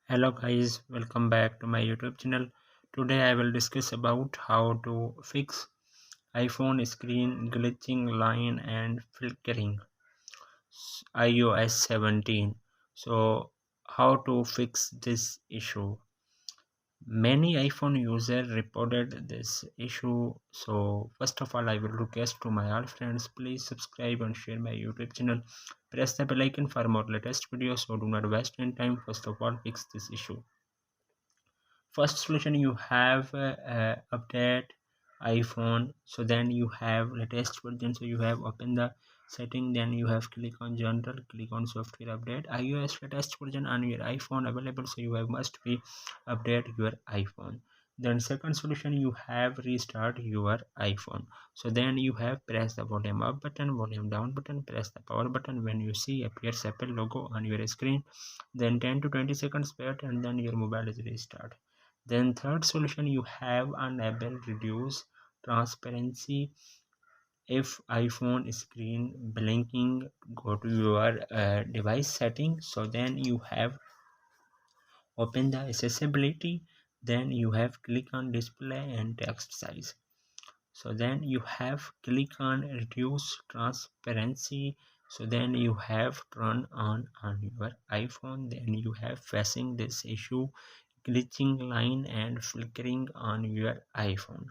Hello guys, welcome back to my YouTube channel. Today I will discuss about how to fix iPhone screen glitching line and flickering iOS 17. So how to fix this issue? Many iPhone users reported this issue. So first of all, I will request to my all friends, please subscribe and share my YouTube channel. Press the bell icon for more latest videos. So do not waste any time. First of all, fix this issue. First solution, you have update iPhone. So then you have latest version, so you have open the setting, then you have click on general, click on software update, iOS latest version on your iPhone available, so you have must be update your iPhone. Then second solution, you have restart your iPhone. So then you have press the volume up button, volume down button, press the power button. When you see appears Apple logo on your screen, then 10 to 20 seconds wait and then your mobile is restart. Then third solution, you have enable reduce transparency. If iPhone screen blinking, go to your device setting. So then you have open the accessibility, then you have click on display and text size. So then you have click on reduce transparency. So then you have turn on your iPhone, then you have facing this issue glitching line and flickering on your iPhone.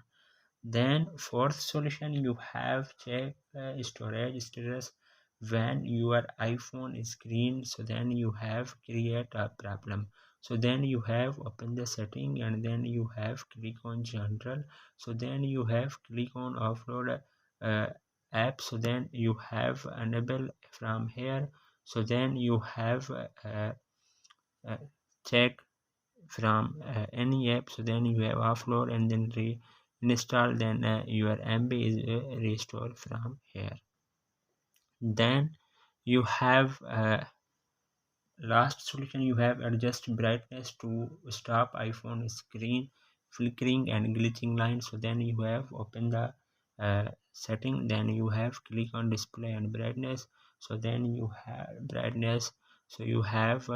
Then fourth solution, you have check storage status when your iPhone screen. So then you have create a problem. So then you have open the setting and then you have click on general. So then you have click on offload app. So then you have enable from here. So then you have uh, check from any app. So then you have offload and then reinstall, then your MB is restored from here. Then you have last solution, you have adjust brightness to stop iPhone screen flickering and glitching line. So then you have open the setting, then you have click on display and brightness. So then you have brightness, so you have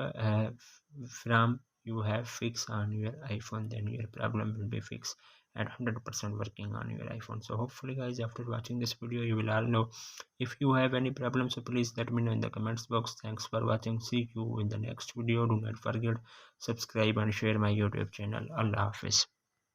from you have fix on your iPhone, then your problem will be fixed at 100% working on your iPhone. So hopefully guys, after watching this video you will all know. If you have any problems, so please let me know in the comments box. Thanks for watching. See you in the next video. Do not forget subscribe and share my YouTube channel. Allah Hafiz.